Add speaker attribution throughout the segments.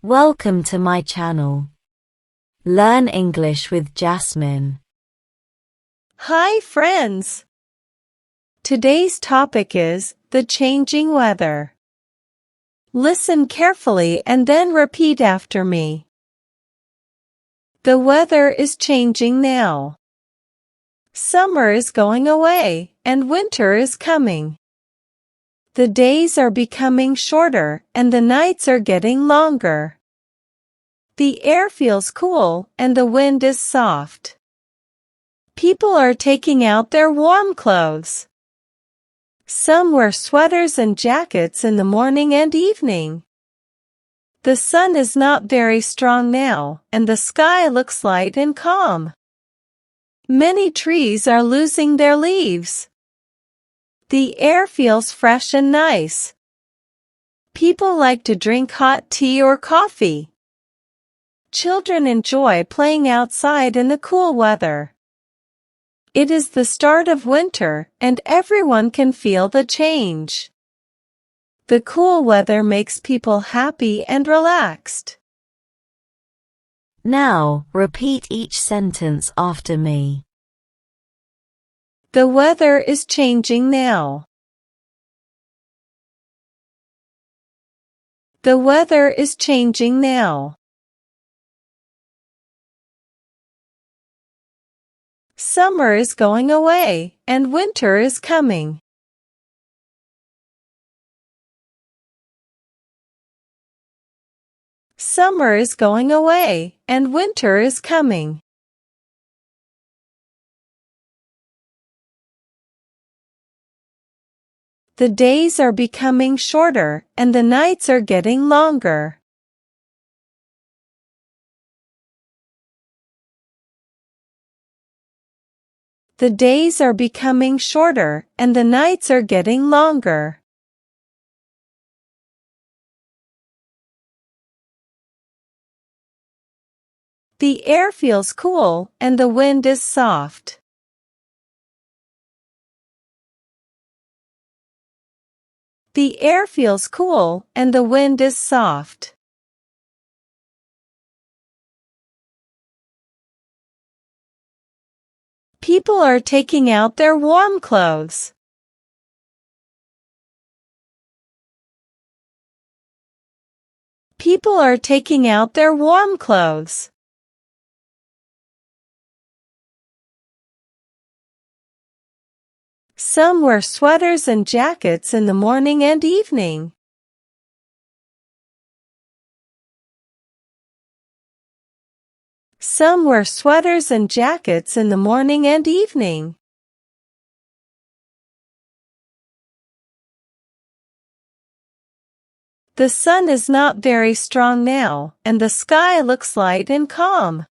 Speaker 1: Welcome to my channel. Learn English with Jasmine.
Speaker 2: Hi friends! Today's topic is the changing weather. Listen carefully and then repeat after me. The weather is changing now. Summer is going away and winter is coming. The days are becoming shorter and the nights are getting longer. The air feels cool and the wind is soft. People are taking out their warm clothes. Some wear sweaters and jackets in the morning and evening. The sun is not very strong now, and the sky looks light and calm. Many trees are losing their leaves. The air feels fresh and nice. People like to drink hot tea or coffee. Children enjoy playing outside in the cool weather. It is the start of winter, and everyone can feel the change. The cool weather makes people happy and relaxed.
Speaker 1: Now, repeat each sentence after me.
Speaker 2: The weather is changing now. The weather is changing now. Summer is going away, and winter is coming. Summer is going away, and winter is coming. The days are becoming shorter, and the nights are getting longer. The days are becoming shorter, and the nights are getting longer. The air feels cool, and the wind is soft. The air feels cool, and the wind is soft. People are taking out their warm clothes. People are taking out their warm clothes. Some wear sweaters and jackets in the morning and evening. Some wear sweaters and jackets in the morning and evening. The sun is not very strong now, and the sky looks light and calm.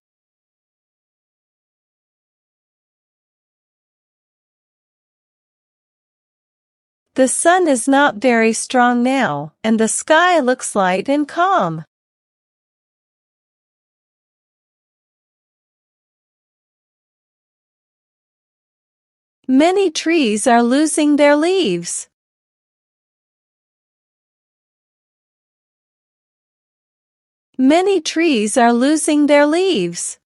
Speaker 2: The sun is not very strong now, and the sky looks light and calm. Many trees are losing their leaves. Many trees are losing their leaves.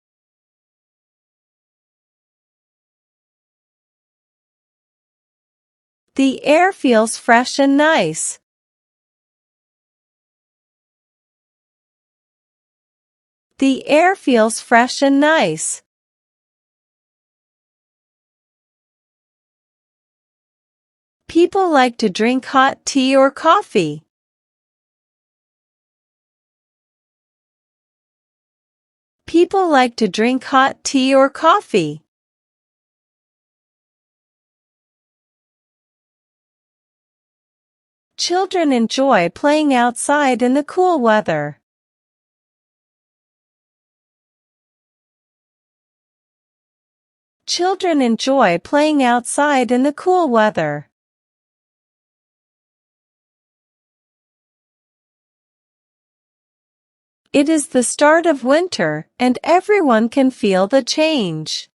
Speaker 2: The air feels fresh and nice. The air feels fresh and nice. People like to drink hot tea or coffee. People like to drink hot tea or coffee. Children enjoy playing outside in the cool weather. Children enjoy playing outside in the cool weather. It is the start of winter, and everyone can feel the change.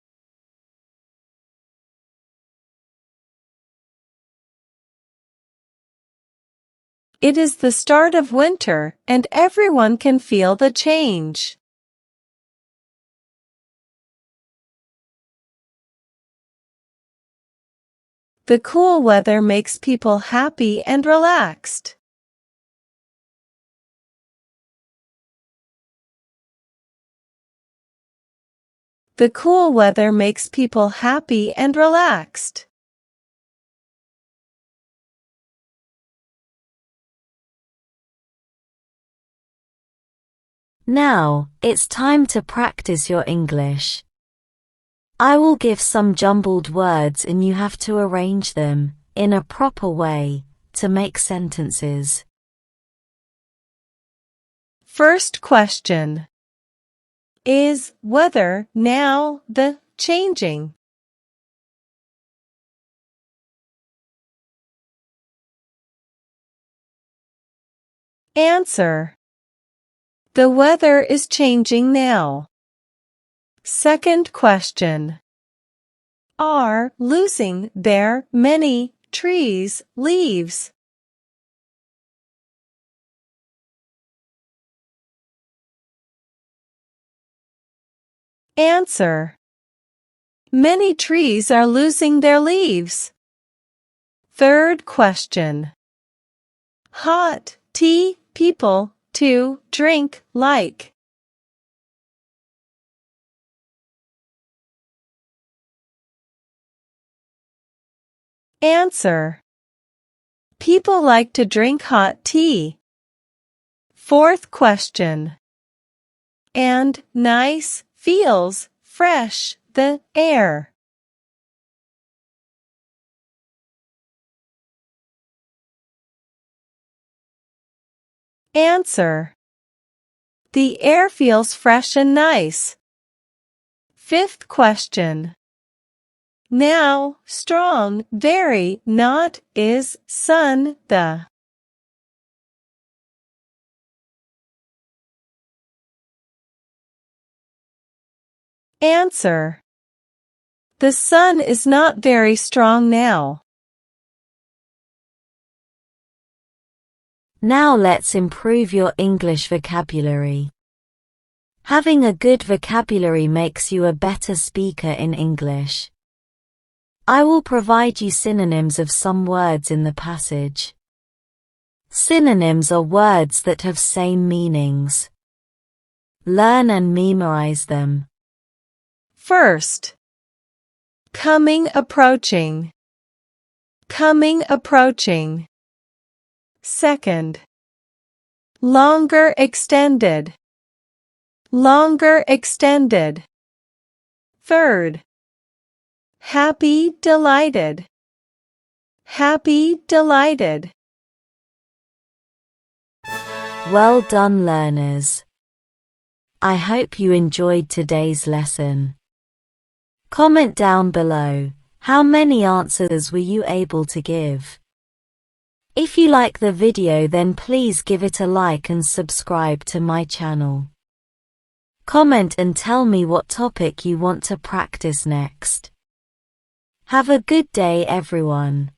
Speaker 2: It is the start of winter, and everyone can feel the change. The cool weather makes people happy and relaxed. The cool weather makes people happy and relaxed.
Speaker 1: Now, it's time to practice your English. I will give some jumbled words and you have to arrange them, in a proper way, to make sentences.
Speaker 2: First question. Is weather now the changing? Answer. The weather is changing now. Second question. Are losing their many trees leaves? Answer. Many trees are losing their leaves. Third question. Hot tea people to drink like? Answer. People like to drink hot tea. Fourth question. And nice feels fresh the air. Answer. The air feels fresh and nice. Fifth question. Now, strong, very, not, is, sun, the. Answer. The sun is not very strong now.
Speaker 1: Now let's improve your English vocabulary. Having a good vocabulary makes you a better speaker in English. I will provide you synonyms of some words in the passage. Synonyms are words that have same meanings. Learn and memorize them.
Speaker 2: First. Coming, approaching. Coming, approaching. Second. Longer, extended. Longer, extended. Third. Happy, delighted. Happy, delighted.
Speaker 1: Well done, learners. I hope you enjoyed today's lesson. Comment down below, how many answers were you able to give? If you like the video, then please give it a like and subscribe to my channel. Comment and tell me what topic you want to practice next. Have a good day, everyone.